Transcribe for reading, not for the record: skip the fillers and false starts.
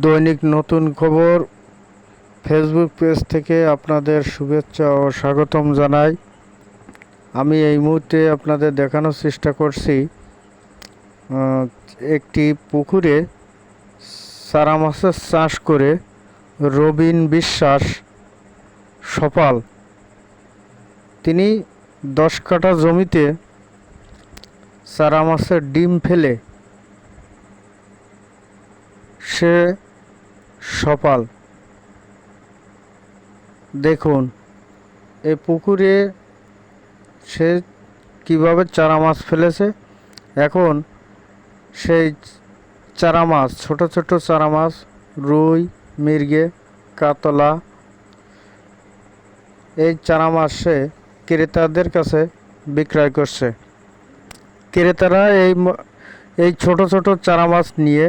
দৈনিক নতুন খবর ফেসবুক পেজ থেকে আপনাদের শুভেচ্ছা ও স্বাগতম জানাই। আমি এই মুহূর্তে আপনাদের দেখানোর চেষ্টা করছি একটি পুকুরে চারা মাছের চাষ করে রবিন বিশ্বাস সফল। তিনি 10 কাঠা জমিতে চারা মাছের ডিম ফেলে সে সফল। দেখুন এই পুকুরে সে কিভাবে চারা মাছ ফেলেছে। এখন সেই চারা মাছ, ছোট ছোট চারা মাছ, রুই, মৃগেল, কাতলা, এই চারা মাছ সে ক্রেতাদের কাছে বিক্রয় করছে। ক্রেতারা এই ছোট ছোট চারা মাছ নিয়ে